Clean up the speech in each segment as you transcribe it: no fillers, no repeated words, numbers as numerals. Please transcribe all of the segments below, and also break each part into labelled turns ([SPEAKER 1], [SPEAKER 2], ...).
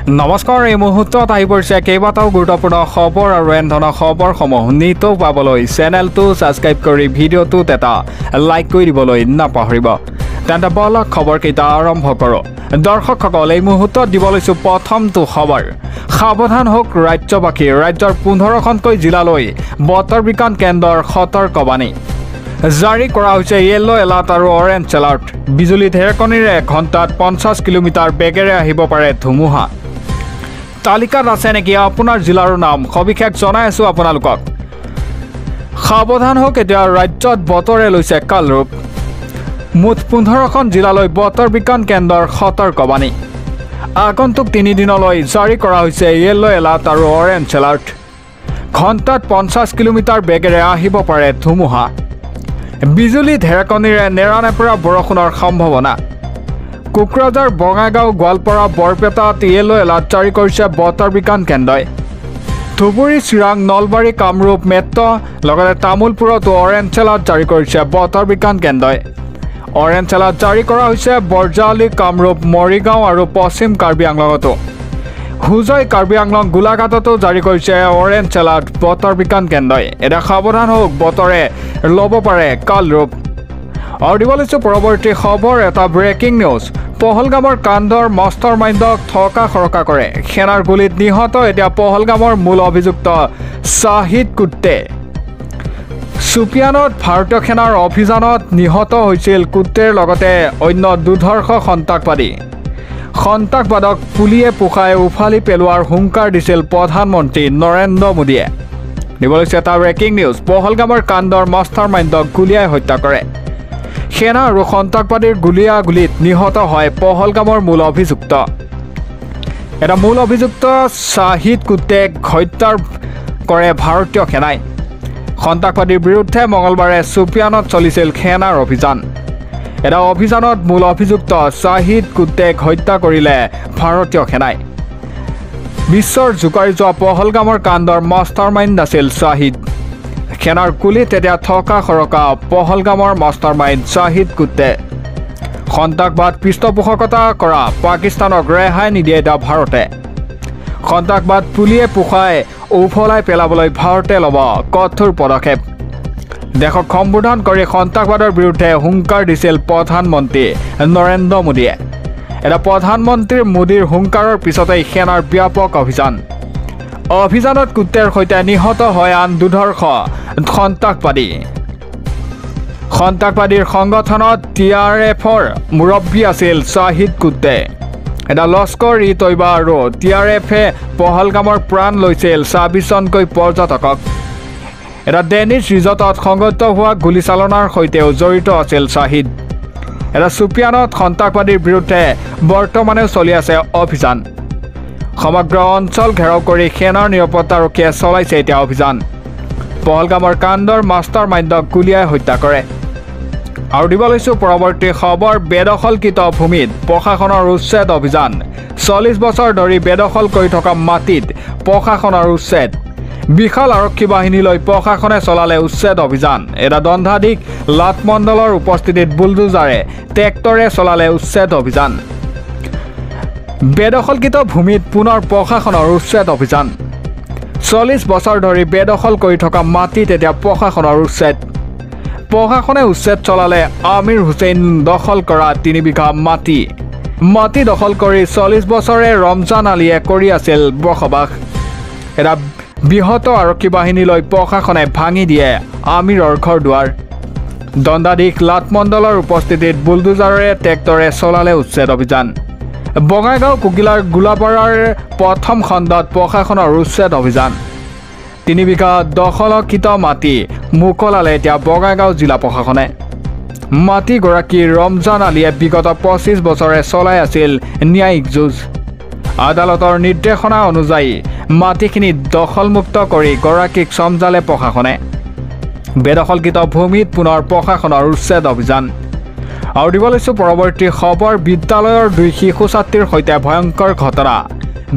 [SPEAKER 1] নমস্কাৰ এই মুহূৰ্তত আহি পৰিছে কেইবাটাও গুৰুত্বপূৰ্ণ খবৰ আৰু এনে ধৰণৰ খবৰসমূহ নিতৌ পাবলৈ চেনেলটো ছাবস্ক্ৰাইব কৰি ভিডিঅ'টোত এটা লাইক কৰি দিবলৈ নাপাহৰিব। তেন্তে বলক খবৰকেইটা আৰম্ভ কৰোঁ। দৰ্শকসকল এই মুহূৰ্তত দিব লৈছোঁ প্ৰথমটো খবৰ। সাৱধান হওক ৰাজ্যবাসী, ৰাজ্যৰ 15খনকৈ জিলালৈ বতৰ বিজ্ঞান কেন্দ্ৰৰ সতৰ্কবাণী জাৰি কৰা হৈছে। য়েল্লো এলাৰ্ট আৰু অৰেঞ্জ এলাৰ্ট। বিজুলী ঢেৰেকনিৰে ঘণ্টাত 50 কিলোমিটাৰ বেগেৰে আহিব পাৰে ধুমুহা। তালিকাত আছে নেকি আপোনাৰ জিলাৰ নাম? সবিশেষ জনাই আছোঁ আপোনালোকক। সাৱধান হওক, এতিয়া ৰাজ্যত বতৰে লৈছে কাল ৰূপ। মুঠ 15খন জিলালৈ বতৰ বিজ্ঞান কেন্দ্ৰৰ সতৰ্কবাণী। আগন্তুক 3 দিনলৈ জাৰি কৰা হৈছে য়েল্লো এলাৰ্ট আৰু অৰেঞ্জ এলাৰ্ট। ঘণ্টাত 50 কিলোমিটাৰ বেগেৰে আহিব পাৰে ধুমুহা। বিজুলী ঢেৰেকনিৰে নেৰানেপেৰা বৰষুণৰ সম্ভাৱনা। কোকৰাঝাৰ, বঙাইগাঁও, গোৱালপাৰা, বৰপেটাত য়েল্লো এলাৰ্ট জাৰি কৰিছে বতৰ বিজ্ঞান কেন্দ্ৰই। ধুবুৰী, চিৰাং, নলবাৰী, কামৰূপ মেট্ৰ' লগতে তামুলপুৰতো অৰেঞ্জ এলাৰ্ট জাৰি কৰিছে বতৰ বিজ্ঞান কেন্দ্ৰই। অৰেঞ্জ এলাৰ্ট জাৰি কৰা হৈছে বৰজাৱলী, কামৰূপ, মৰিগাঁও আৰু পশ্চিম কাৰ্বি আংলঙতো। হোজাই, কাৰ্বি আংলং, গোলাঘাটতো জাৰি কৰিছে অৰেঞ্জ এলাৰ্ট বতৰ বিজ্ঞান কেন্দ্ৰই। এতিয়া সাৱধান হওক, বতৰে ল'ব পাৰে কাল ৰূপ। আৰু দিব লৈছোঁ পৰৱৰ্তী খবৰ, এটা ব্ৰেকিং নিউজ। পহলগামৰ কাণ্ডৰ মাষ্টাৰ মাইণ্ডক থকা সৰকা কৰে। সেনাৰ গুলীত নিহত এতিয়া পহলগামৰ মূল অভিযুক্ত শ্বাহিদ কুট্টে। চুপিয়ানত ভাৰতীয় সেনাৰ অভিযানত নিহত হৈছিল কুট্টেৰ লগতে অন্য দুৰ্ধৰ্ষ সন্ত্ৰাসবাদী। সন্ত্ৰাসবাদক পুলিয়ে পোখাই উফালি পেলোৱাৰ হুংকাৰ দিছিল প্ৰধানমন্ত্ৰী নৰেন্দ্ৰ মোদীয়ে। দিব লৈছে এটা ব্ৰেকিং নিউজ। পহলগামৰ কাণ্ডৰ মাষ্টাৰ মাইণ্ডক গুলীয়াই হত্যা কৰে। সেনা আৰু সন্ত্ৰাসবাদীৰ গুলীয়াগুলীত নিহত হয় পহলগামৰ মূল অভিযুক্ত। এটা মূল অভিযুক্ত শ্বাহিদ কুট্টেক হত্যা কৰে ভাৰতীয় সেনাই। সন্ত্ৰাসবাদীৰ বিৰুদ্ধে মঙলবাৰে চুপিয়ানত চলিছিল সেনাৰ অভিযান। এটা অভিযানত মূল অভিযুক্ত শ্বাহিদ কুট্টেক হত্যা কৰিলে ভাৰতীয় সেনাই। বিশ্বৰ জোকাৰি যোৱা পহলগামৰ কাণ্ডৰ মাষ্টাৰ মাইণ্ড আছিল শ্বাহিদ। সেনাৰ গুলীত এতিয়া থকা সৰকা পহলগামৰ মাষ্টাৰ মাইণ্ড শ্বাহিদ কুট্টে। সন্ত্ৰাসবাদ পৃষ্ঠপোষকতা কৰা পাকিস্তানক ৰেহাই নিদিয়ে এতিয়া ভাৰতে। সন্ত্ৰাসবাদ পুলিয়ে পোখাই উফলাই পেলাবলৈ ভাৰতে ল'ব কঠোৰ পদক্ষেপ। দেশক সম্বোধন কৰি সন্ত্ৰাসবাদৰ বিৰুদ্ধে হুংকাৰ দিছিল প্ৰধানমন্ত্ৰী নৰেন্দ্ৰ মোদীয়ে। এতিয়া প্ৰধানমন্ত্ৰী মোদীৰ হুংকাৰৰ পিছতেই সেনাৰ ব্যাপক অভিযান। অভিযানত কুট্টেৰ সৈতে নিহত হয় আন দুৰ্ধৰ্ষ সন্ত্ৰাসবাদীৰ সংগঠনত TRFৰ মুৰব্বী আছিল শ্বাহিদ কুট্টে। এটা লস্কৰ-ই-তৈবা আৰু TRFে পহলগামৰ প্ৰাণ লৈছিল 26জনকৈ পৰ্যটকক। এটা ডেনিছ ৰিজৰ্টত সংঘটিত হোৱা গুলীচালনাৰ সৈতেও জড়িত আছিল শ্বাহিদ। এটা চুপিয়ানত সন্ত্ৰাসবাদীৰ বিৰুদ্ধে বৰ্তমানেও চলি আছে অভিযান। সমগ্ৰ অঞ্চল ঘেৰাও কৰি সেনাৰ নিৰাপত্তাৰক্ষীয়ে চলাইছে এতিয়া অভিযান। পহলগামৰ কাণ্ডৰ মাষ্টাৰ মাইণ্ডক গুলীয়াই হত্যা কৰে। আৰু দিব লৈছোঁ পৰৱৰ্তী খবৰ, বেদখলকৃত ভূমিত প্ৰশাসনৰ উচ্ছেদ অভিযান। 40 বছৰ ধৰি বেদখল কৰি থকা মাটিত প্ৰশাসনৰ উচ্ছেদ। বিশাল আৰক্ষী বাহিনীলৈ প্ৰশাসনে চলালে উচ্ছেদ অভিযান। এটা দণ্ডাধীশ লাটমণ্ডলৰ উপস্থিতিত বুলডোজাৰে ট্ৰেক্টৰে চলালে উচ্ছেদ অভিযান। বেদখলকৃত ভূমিত পুনৰ প্ৰশাসনৰ উচ্ছেদ অভিযান। 40 বছৰ ধৰি বেদখল কৰি থকা মাটিত এতিয়া প্ৰশাসনৰ উচ্ছেদ। প্ৰশাসনে উচ্ছেদ চলালে আমিৰ হুছেইন দখল কৰা 3 বিঘা মাটি দখল কৰি 40 বছৰে ৰমজান আলীয়ে কৰি আছিল বসবাস। এটা বৃহৎ আৰক্ষী বাহিনীলৈ প্ৰশাসনে ভাঙি দিয়ে আমিৰৰ ঘৰ দুৱাৰ। দণ্ডাধীশ লাটমণ্ডলৰ উপস্থিতিত বুলডোজাৰে ট্ৰেক্টৰে চলালে উচ্ছেদ অভিযান। বঙাইগাঁও, কুকিলাৰ, গোলাপাৰাৰ প্ৰথম খণ্ডত প্ৰশাসনৰ উচ্ছেদ অভিযান। 3 বিঘা দখলকৃত মাটি মোকলালে এতিয়া বঙাইগাঁও জিলা প্ৰশাসনে। মাটিগৰাকী ৰমজান আলীয়ে বিগত 25 বছৰে চলাই আছিল ন্যায়িক যুঁজ। আদালতৰ নিৰ্দেশনা অনুযায়ী মাটিখিনি দখলমুক্ত কৰি গৰাকীক চমজালে প্ৰশাসনে। বেদখলকৃত ভূমিত পুনৰ প্ৰশাসনৰ উচ্ছেদ অভিযান। আৰু দিব লৈছোঁ পৰৱৰ্তী খবৰ, বিদ্যালয়ৰ 2 শিশু ছাত্ৰীৰ সৈতে ভয়ংকৰ ঘটনা।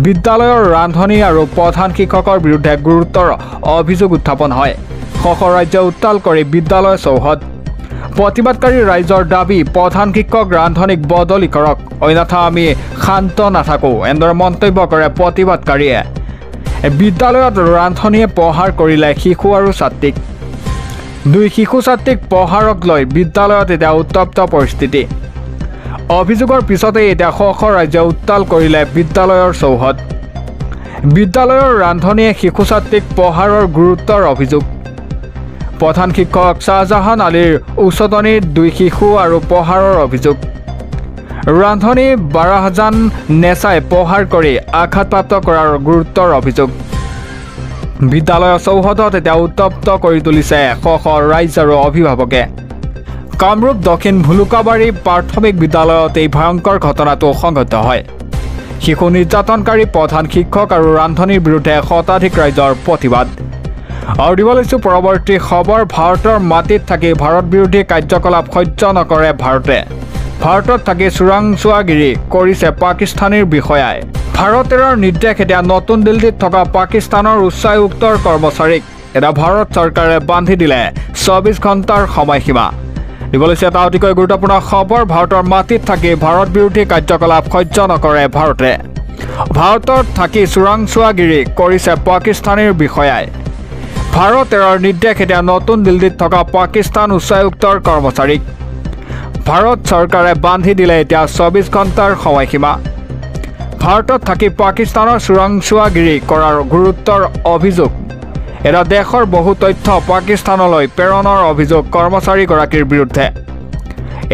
[SPEAKER 1] বিদ্যালয়ৰ ৰান্ধনী আৰু প্ৰধান শিক্ষকৰ বিৰুদ্ধে গুৰুতৰ অভিযোগ উত্থাপন হয়। ৰাজ্য উত্তাল কৰি বিদ্যালয় চৌহদ। প্ৰতিবাদকাৰী ৰাইজৰ দাবী প্ৰধান শিক্ষক ৰান্ধনীক বদলি কৰক অন্যথা আমি শান্ত নাথাকোঁ এনেদৰে মন্তব্য কৰে প্ৰতিবাদকাৰীয়ে বিদ্যালয়ত ৰান্ধনীয়ে প্ৰহাৰ কৰিলে শিশু আৰু ছাত্ৰীক দুই শিশু ছাত্ৰীক প্ৰহাৰক লৈ বিদ্যালয়ত এতিয়া উত্তপ্ত পৰিস্থিতি অভিযোগৰ পিছতে এতিয়া শ শ ৰাইজে উত্তাল কৰিলে বিদ্যালয়ৰ চৌহদ বিদ্যালয়ৰ ৰান্ধনীয়ে শিশু ছাত্ৰীক প্ৰহাৰৰ গুৰুত্বৰ অভিযোগ প্ৰধান শিক্ষক শ্বাহজাহান আলীৰ উচতনিত দুই শিশু আৰু প্ৰহাৰৰ অভিযোগ ৰান্ধনী বাৰাহজান নেছাই প্ৰহাৰ কৰি আঘাতপ্ৰাপ্ত কৰাৰ গুৰুত্বৰ অভিযোগ বিদ্যালয়ৰ চৌহদত এতিয়া উত্তপ্ত কৰি তুলিছে শ শ ৰাইজ আৰু অভিভাৱকে কামৰূপ দক্ষিণ ভুলুকাবাৰী প্ৰাথমিক বিদ্যালয়ত এই ভয়ংকৰ ঘটনাটো সংঘটিত হয় শিশু নিৰ্যাতনকাৰী প্ৰধান শিক্ষক আৰু ৰান্ধনীৰ বিৰুদ্ধে শতাধিক ৰাইজৰ প্ৰতিবাদ আৰু দিব লৈছোঁ পৰৱৰ্তী খবৰ ভাৰতৰ মাটিত থাকি ভাৰত বিৰোধী কাৰ্যকলাপ সহ্য নকৰে ভাৰতত থাকি চোৰাংচোৱাগিৰি কৰিছে পাকিস্তানীৰ বিষয়াই ভাৰতৰ নিৰ্দেশ এতিয়া নতুন দিল্লীত থকা পাকিস্তানৰ উচ্চায়ুক্তৰ কৰ্মচাৰীক এতিয়া ভাৰত চৰকাৰে বান্ধি দিলে 24 ঘণ্টাৰ সময়সীমা দিব লৈছে এটা অতিকৈ গুৰুত্বপূৰ্ণ খবৰ ভাৰতৰ মাটিত থাকি ভাৰত বিৰোধী কাৰ্যকলাপ সহ্য নকৰে ভাৰতত থাকি চোৰাংচোৱাগিৰি কৰিছে পাকিস্তানীৰ বিষয়াই ভাৰতৰ নিৰ্দেশ এতিয়া নতুন দিল্লীত থকা পাকিস্তান উচ্চায়ুক্তৰ কৰ্মচাৰীক ভাৰত চৰকাৰে বান্ধি দিলে এতিয়া 24 ঘণ্টাৰ সময়সীমা ভাৰতত থাকি পাকিস্তানৰ চোৰাংচোৱাগিৰি কৰাৰ গুৰুত্বৰ অভিযোগ এটা দেশৰ বহু তথ্য পাকিস্তানলৈ প্ৰেৰণৰ অভিযোগ কৰ্মচাৰীগৰাকীৰ বিৰুদ্ধে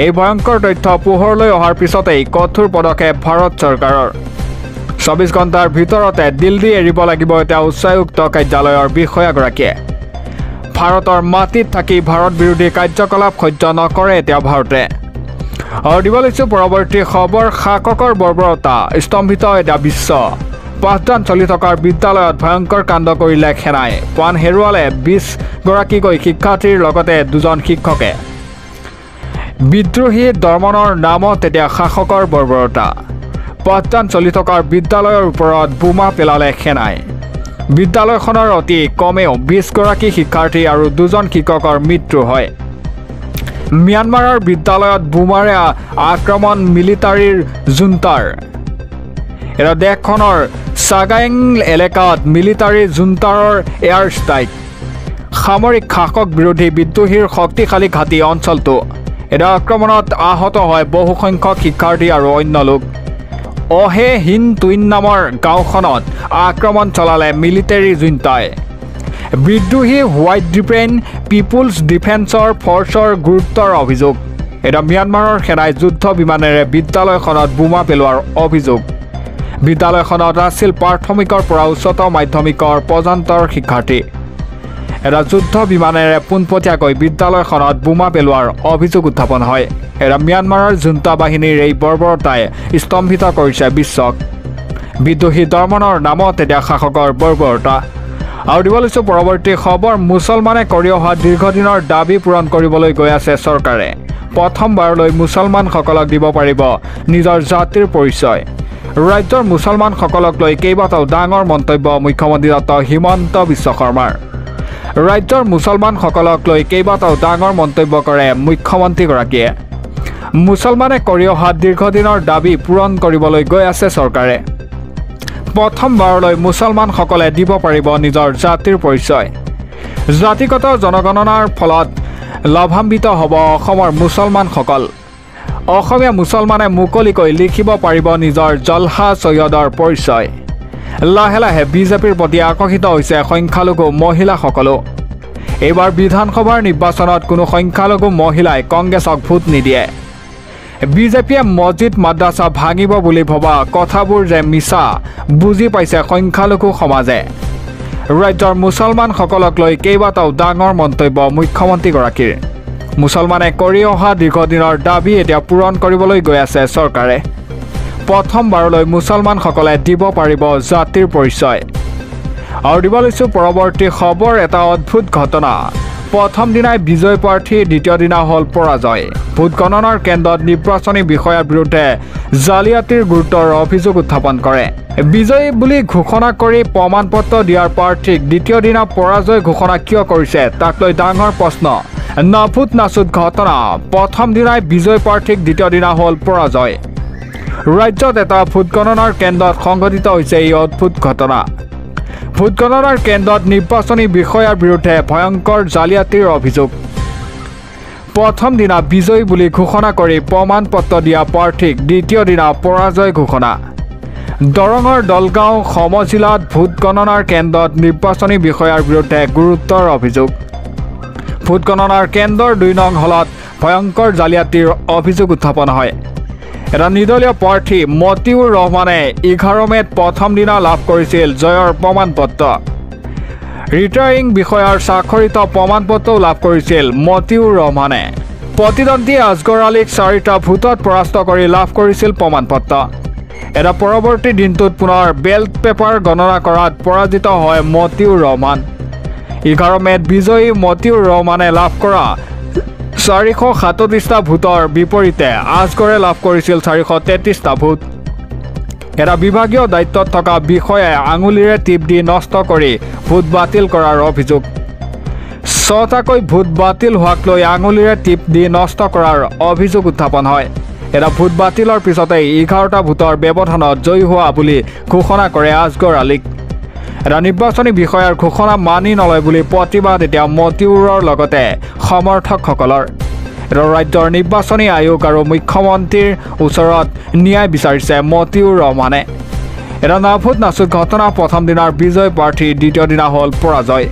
[SPEAKER 1] এই ভয়ংকৰ তথ্য পোহৰলৈ অহাৰ পিছতেই কঠোৰ পদক্ষেপ ভাৰত চৰকাৰৰ 24 ঘণ্টাৰ ভিতৰতে দিল্লী এৰিব লাগিব এতিয়া উচ্চায়ুক্ত কাৰ্যালয়ৰ বিষয়াগৰাকীয়ে ভাৰতৰ মাটিত থাকি ভাৰত বিৰোধী কাৰ্যকলাপ সহ্য নকৰে এতিয়া ভাৰতে আৰু দিব লৈছোঁ পৰৱৰ্তী খবৰ শাসকৰ বৰ্বৰতা স্তম্ভিত এতিয়া বিশ্ব পাঠদান চলি থকাৰ বিদ্যালয়ত ভয়ংকৰ কাণ্ড কৰিলে সেনাই প্ৰাণ হেৰুৱালে 20 গৰাকীকৈ শিক্ষাৰ্থীৰ লগতে 2জন শিক্ষকে বিদ্ৰোহী দমনৰ নামত এতিয়া শাসকৰ বৰ্বৰতা পাঠদান চলি থকাৰ বিদ্যালয়ৰ ওপৰত বোমা পেলালে সেনাই বিদ্যালয়খনৰ অতি কমেও 20 গৰাকী শিক্ষাৰ্থী আৰু 2জন শিক্ষকৰ মৃত্যু হয় ম্যানমাৰৰ বিদ্যালয়ত বোমাৰে আক্ৰমণ মিলিটাৰীৰ জুণ্টাৰ এৰা দেশখনৰ সাগাইং এলেকাত মিলিটাৰী জুণ্টাৰৰ এয়াৰ ষ্ট্ৰাইক সামৰিক শাসক বিৰোধী বিদ্ৰোহীৰ শক্তিশালী ঘাটি অঞ্চলটো এটা আক্ৰমণত আহত হয় বহু সংখ্যক শিক্ষাৰ্থী আৰু অন্য লোক অহে হিন টুইন নামৰ গাঁওখনত আক্ৰমণ চলালে মিলিটাৰী জুণ্টাই বিদ্ৰোহী হোৱাইট ডিফেন পিপুলছ ডিফেন্সৰ ফৰ্চৰ গুৰুত্বৰ অভিযোগ এটা ম্যানমাৰৰ সেনাই যুদ্ধ বিমানেৰে বিদ্যালয়খনত বোমা পেলোৱাৰ অভিযোগ বিদ্যালয়খনত আছিল প্ৰাথমিকৰ পৰা উচ্চতৰ মাধ্যমিকৰ পৰ্যন্তৰ শিক্ষাৰ্থী এটা যুদ্ধ বিমানেৰে পোনপটীয়াকৈ বিদ্যালয়খনত বোমা পেলোৱাৰ অভিযোগ উত্থাপন হয় এটা ম্যানমাৰৰ জুণ্টা বাহিনীৰ এই বৰ্বৰতাই স্তম্ভিত কৰিছে বিশ্বক বিদ্ৰোহী দমনৰ নামত এতিয়া শাসকৰ বৰ্বৰতা আৰু দিব লৈছোঁ পৰৱৰ্তী খবৰ মুছলমানে কৰি অহা দীৰ্ঘদিনৰ দাবী পূৰণ কৰিবলৈ গৈ আছে চৰকাৰে প্ৰথমবাৰলৈ মুছলমানসকলক দিব পাৰিব নিজৰ জাতিৰ পৰিচয় ৰাজ্যৰ মুছলমানসকলক লৈ কেইবাটাও ডাঙৰ মন্তব্য মুখ্যমন্ত্ৰী ডক্টৰ হিমন্ত বিশ্ব শৰ্মাৰ ৰাজ্যৰ মুছলমানসকলক লৈ কেইবাটাও ডাঙৰ মন্তব্য কৰে মুখ্যমন্ত্ৰীগৰাকীয়ে মুছলমানে কৰি অহা দীৰ্ঘদিনৰ দাবী পূৰণ কৰিবলৈ গৈ আছে চৰকাৰে প্ৰথমবাৰলৈ মুছলমানসকলে দিব পাৰিব নিজৰ জাতিৰ পৰিচয় জাতিগত জনগণনাৰ ফলত লাভান্বিত হ'ব অসমৰ মুছলমানসকল অসমীয়া মুছলমানে মুকলিকৈ লিখিব পাৰিব নিজৰ জলহা চৈয়দৰ পৰিচয় লাহে লাহে বিজেপিৰ প্ৰতি আকৰ্ষিত হৈছে সংখ্যালঘু মহিলাসকলো এইবাৰ বিধানসভাৰ নিৰ্বাচনত কোনো সংখ্যালঘু মহিলাই কংগ্ৰেছক ভোট নিদিয়ে বিজেপিয়ে মছজিদ মাদ্ৰাছা ভাঙিব বুলি ভবা কথাবোৰ যে মিছা বুজি পাইছে সংখ্যালঘু সমাজে ৰাজ্যৰ মুছলমানসকলক লৈ কেইবাটাও ডাঙৰ মন্তব্য মুখ্যমন্ত্ৰীগৰাকীৰ মুছলমানে কৰি অহা দীৰ্ঘদিনৰ দাবী এতিয়া পূৰণ কৰিবলৈ গৈ আছে চৰকাৰে প্ৰথমবাৰলৈ মুছলমানসকলে দিব পাৰিব জাতিৰ পৰিচয় আৰু দিব লৈছোঁ পৰৱৰ্তী খবৰ এটা অদ্ভুত ঘটনা প্ৰথম দিনাই বিজয় প্ৰাৰ্থী দ্বিতীয় দিনা হ'ল পৰাজয় ভোট গণনাৰ কেন্দ্ৰত নিৰ্বাচনী বিষয়াৰ বিৰুদ্ধে জালিয়াতিৰ গুৰুতৰ অভিযোগ উত্থাপন কৰে বিজয়ী বুলি ঘোষণা কৰি প্ৰমাণপত্ৰ দিয়াৰ প্ৰাৰ্থীক দ্বিতীয় দিনা পৰাজয় ঘোষণা কিয় কৰিছে তাক লৈ ডাঙৰ প্ৰশ্ন নাফুত নাচুত ঘটনা প্ৰথম দিনাই বিজয় প্ৰাৰ্থীক দ্বিতীয় দিনা হ'ল পৰাজয় ৰাজ্যত এটা ভোট গণনাৰ কেন্দ্ৰত সংঘটিত হৈছে এই অদ্ভুত ঘটনা ভোট গণনাৰ কেন্দ্ৰত নিৰ্বাচনী বিষয়াৰ বিৰুদ্ধে ভয়ংকৰ জালিয়াতিৰ অভিযোগ প্ৰথম দিনা বিজয়ী বুলি ঘোষণা কৰি প্ৰমাণ পত্ৰ দিয়া প্ৰাৰ্থীক দ্বিতীয় দিনা পৰাজয় ঘোষণা দৰঙৰ দলগাঁও সমজিলাত ভোট গণনাৰ কেন্দ্ৰত নিৰ্বাচনী বিষয়াৰ বিৰুদ্ধে গুৰুতৰ অভিযোগ ভোট গণনাৰ কেন্দ্ৰৰ ২ নং হলত ভয়ংকৰ জালিয়াতিৰ অভিযোগ উত্থাপন হয় এটা নিৰ্দলীয় প্ৰাৰ্থী মতিউৰ ৰহমানে 11 মেত প্ৰথম দিনা লাভ কৰিছিল জয়ৰ প্ৰমাণ পত্ৰ ৰিটাৰ্নিং বিষয়াৰ স্বাক্ষৰিত প্ৰমাণ পত্ৰও লাভ কৰিছিল মতিউৰ ৰহমানে প্ৰতিদ্বন্দ্বী আজগৰ আলীক 4টা ভোটত পৰাস্ত কৰি লাভ কৰিছিল প্ৰমাণ পত্ৰ এটা পৰৱৰ্তী দিনটোত পুনৰ বেলট পেপাৰ গণনা কৰাত পৰাজিত হয় মতিউৰ ৰহমান 11 মেত বিজয়ী মতিউৰ ৰহমানে লাভ কৰা 437টা ভোটৰ বিপৰীতে আজগৰে লাভ কৰিছিল 433টা ভোট এটা বিভাগীয় দায়িত্বত থকা বিষয়াই আঙুলিৰে টিপ দি নষ্ট কৰি ভোট বাতিল কৰাৰ অভিযোগ 6টাকৈ ভোট বাতিল হোৱাক লৈ আঙুলিৰে টিপ দি নষ্ট কৰাৰ অভিযোগ উত্থাপন হয় এটা ভোট বাতিলৰ পিছতে 11টা ভোটৰ ব্যৱধানত জয়ী হোৱা বুলি ঘোষণা কৰে আজগৰ আলীক এটা নিৰ্বাচনী বিষয়াৰ ঘোষণা মানি নলয় বুলি প্ৰতিবাদ এতিয়া মতিউৰৰ লগতে সমৰ্থকসকলৰ ৰাজ্যৰ নিৰ্বাচনী আয়োগ আৰু মুখ্যমন্ত্ৰীৰ ওচৰত ন্যায় বিচাৰিছে মতিউৰ ৰহমানে এটা নাফুত নাচুত ঘটনা প্ৰথম দিনাৰ বিজয় প্ৰাৰ্থী দ্বিতীয় দিনা হ'ল পৰাজয়